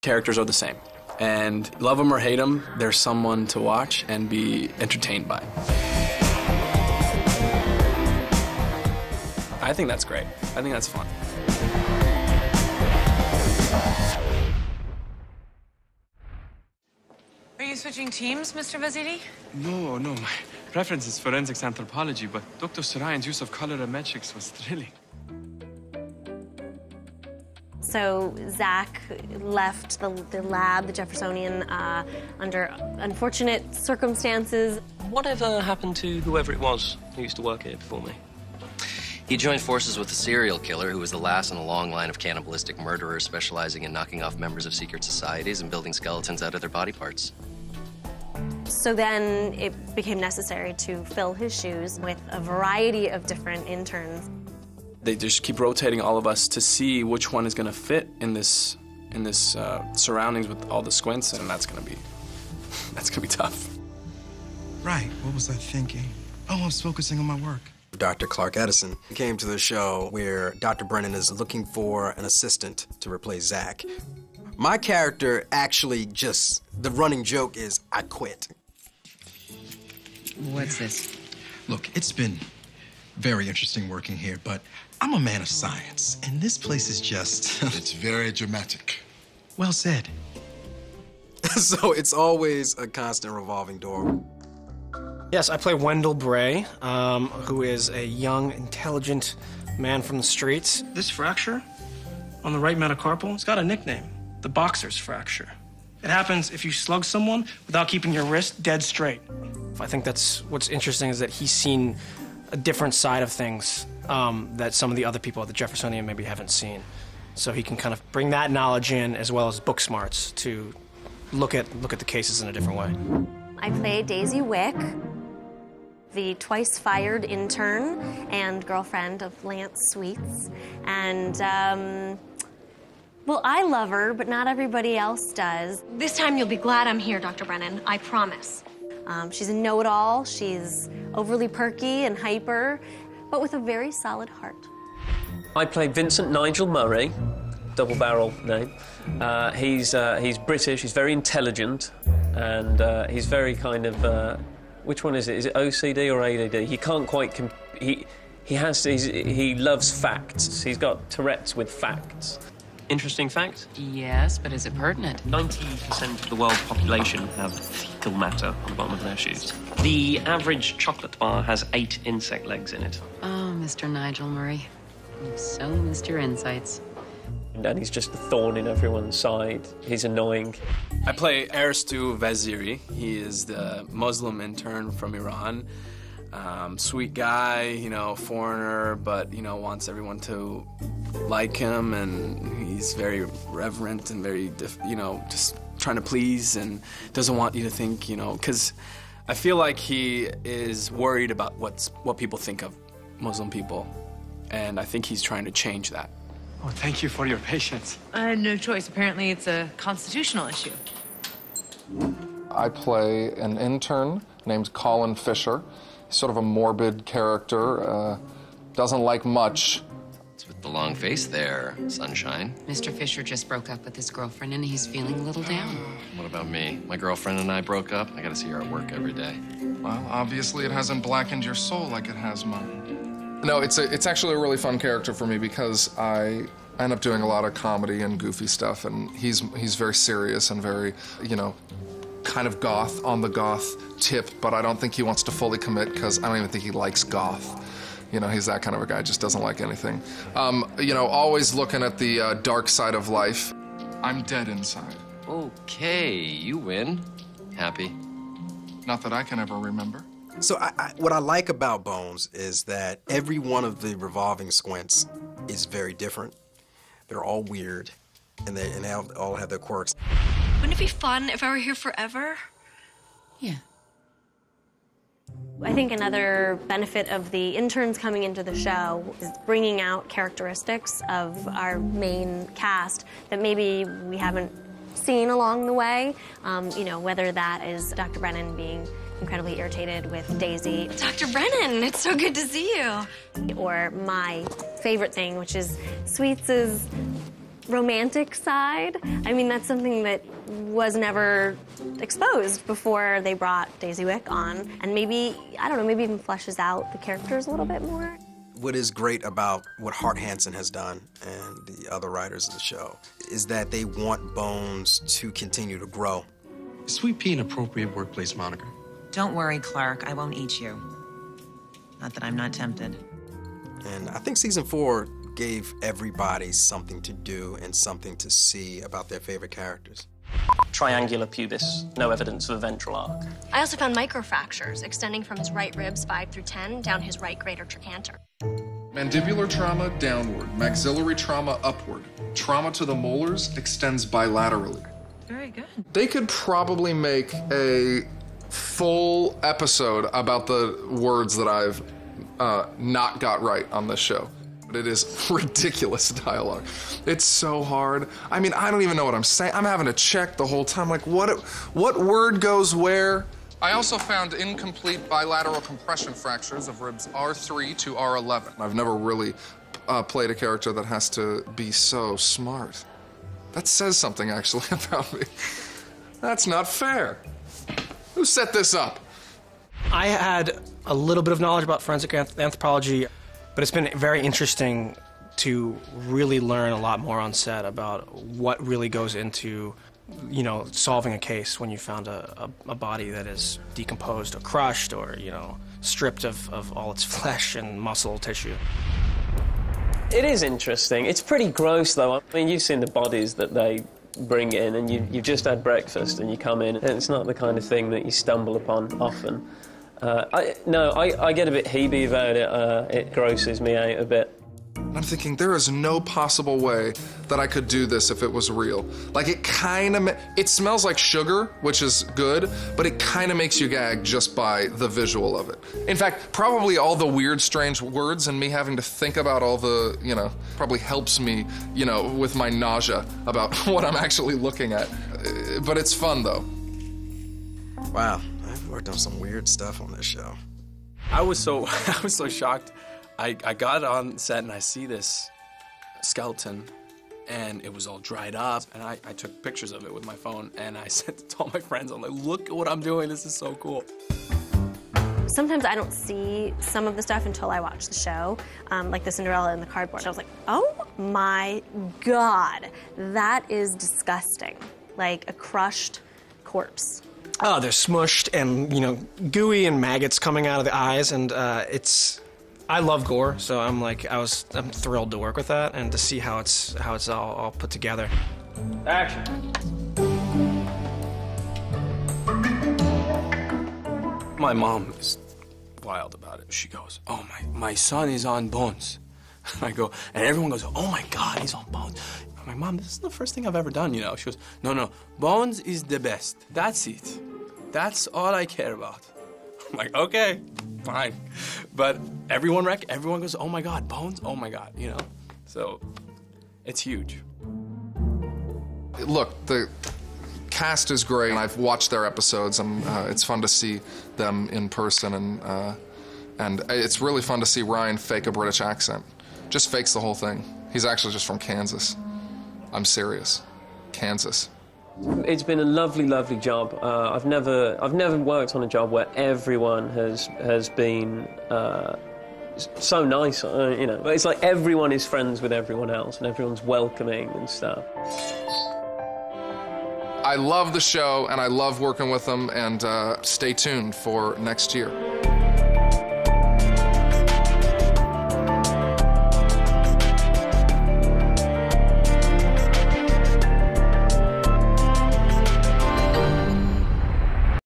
characters are the same. And love them or hate them, they're someone to watch and be entertained by. I think that's great. I think that's fun. Are you switching teams, Mr. Vaziri? No, my preference is forensics anthropology, but Dr. Sarayan's use of colorimetrics was thrilling. So Zach left the lab, the Jeffersonian, under unfortunate circumstances. Whatever happened to whoever it was who used to work here before me? He joined forces with a serial killer who was the last in a long line of cannibalistic murderers specializing in knocking off members of secret societies and building skeletons out of their body parts. So then it became necessary to fill his shoes with a variety of different interns. They just keep rotating all of us to see which one is going to fit in this surroundings with all the squints, and that's going to be tough. Right. What was I thinking? Oh, I was focusing on my work. Dr. Clark Edison came to the show where Dr. Brennan is looking for an assistant to replace Zach. My character actually the running joke is, I quit. What's this? Look, it's been very interesting working here, but I'm a man of science, and this place is just... It's very dramatic. Well said. So it's always a constant revolving door. Yes, I play Wendell Bray, who is a young, intelligent man from the streets. This fracture on the right metacarpal, it's got a nickname, the boxer's fracture. It happens if you slug someone without keeping your wrist dead straight. I think that's what's interesting is that he's seen a different side of things that some of the other people at the Jeffersonian maybe haven't seen. So he can kind of bring that knowledge in as well as book smarts to look at the cases in a different way. I play Daisy Wick, the twice-fired intern and girlfriend of Lance Sweets. And, well, I love her, but not everybody else does. This time you'll be glad I'm here, Dr. Brennan, I promise. She's a know-it-all. She's overly perky and hyper, but with a very solid heart. I play Vincent Nigel Murray, double-barrel name. He's British, he's very intelligent, and he's very kind of, which one is it? Is it OCD or ADD? He can't quite, he loves facts. He's got Tourette's with facts. Interesting fact? Yes, but is it pertinent? 90% of the world population have fecal matter on the bottom of their shoes. The average chocolate bar has 8 insect legs in it. Oh, Mr. Nigel Murray, you've so missed your insights. And he's just a thorn in everyone's side. He's annoying. I play Aristu Vaziri. He is the Muslim intern from Iran. Sweet guy, foreigner, but, wants everyone to like him, and he's very reverent and very, just trying to please and doesn't want you to think, because I feel like he is worried about what people think of Muslim people, and I think he's trying to change that. Oh, thank you for your patience. I had no choice. Apparently it's a constitutional issue. I play an intern named Colin Fisher. He's sort of a morbid character, doesn't like much. It's with the long face there, sunshine. Mr. Fisher just broke up with his girlfriend and he's feeling a little down. What about me? My girlfriend and I broke up. I gotta see her at work every day. Well, obviously it hasn't blackened your soul like it has mine. No, it's actually a really fun character for me because I end up doing a lot of comedy and goofy stuff, and he's very serious and very, kind of goth, on the goth tip, but I don't think he wants to fully commit because I don't even think he likes goth. He's that kind of a guy, just doesn't like anything. Always looking at the dark side of life. I'm dead inside. Okay, you win. Happy? Not that I can ever remember. So what I like about Bones is that every one of the revolving squints is very different. They're all weird, and they all have their quirks. Wouldn't it be fun if I were here forever? Yeah. I think another benefit of the interns coming into the show is bringing out characteristics of our main cast that maybe we haven't seen along the way. Whether that is Dr. Brennan being incredibly irritated with Daisy. Dr. Brennan, it's so good to see you. Or my favorite thing, which is Sweets' romantic side. I mean, that's something that was never exposed before they brought Daisy Wick on. And maybe, I don't know, maybe even fleshes out the characters a little bit more. What is great about what Hart Hansen has done and the other writers of the show is that they want Bones to continue to grow. Is Sweet Pea an appropriate workplace moniker? Don't worry, Clark. I won't eat you. Not that I'm not tempted. And I think season 4 gave everybody something to do and something to see about their favorite characters. Triangular pubis, no evidence of a ventral arc. I also found microfractures extending from his right ribs 5 through 10 down his right greater trochanter. Mandibular trauma downward, maxillary trauma upward. Trauma to the molars extends bilaterally. Very good. They could probably make a full episode about the words that I've not got right on this show. But it is ridiculous dialogue. It's so hard. I mean, I don't even know what I'm saying. I'm having to check the whole time, like, what word goes where? I also found incomplete bilateral compression fractures of ribs R3 to R11. I've never really played a character that has to be so smart. That says something, actually, about me. That's not fair. Who set this up? I had a little bit of knowledge about forensic anthropology, but it's been very interesting to really learn a lot more on set about what really goes into, you know, solving a case when you found a body that is decomposed or crushed or, you know, stripped of all its flesh and muscle tissue. It is interesting. It's pretty gross, though. I mean, you've seen the bodies that they bring in, and you've just had breakfast and you come in, and it's not the kind of thing that you stumble upon often. I get a bit heebie about it. It grosses me out a bit. I'm thinking, there is no possible way that I could do this if it was real. Like, it smells like sugar, which is good, but it kind of makes you gag just by the visual of it. In fact, probably all the weird, strange words and me having to think about all the, you know, probably helps me, you know, with my nausea about what I'm actually looking at. But it's fun, though. Wow, I've worked on some weird stuff on this show. I was so shocked. I got on set and I see this skeleton and it was all dried up, and I took pictures of it with my phone and I sent it to all my friends. I'm like, look at what I'm doing, this is so cool. Sometimes I don't see some of the stuff until I watch the show, like the Cinderella in the cardboard. I was like, oh my God, that is disgusting. Like a crushed corpse. Oh, they're smushed and, you know, gooey and maggots coming out of the eyes, and I love gore, so I'm thrilled to work with that and to see how it's all put together. Action. My mom is wild about it. She goes, oh, my son is on Bones. I go, and everyone goes, oh my God, he's on Bones. I'm like, Mom, this is the first thing I've ever done, you know. She goes, no, Bones is the best. That's it. That's all I care about. I'm like, okay, fine. But everyone goes, oh my God, Bones, oh my God, you know? So it's huge. Look, the cast is great, and I've watched their episodes, and it's fun to see them in person, and it's really fun to see Ryan fake a British accent. Just fakes the whole thing. He's actually just from Kansas. I'm serious. Kansas. It's been a lovely, lovely job. I've never worked on a job where everyone has been so nice. You know, it's like everyone is friends with everyone else, and everyone's welcoming and stuff. I love the show, and I love working with them, and stay tuned for next year.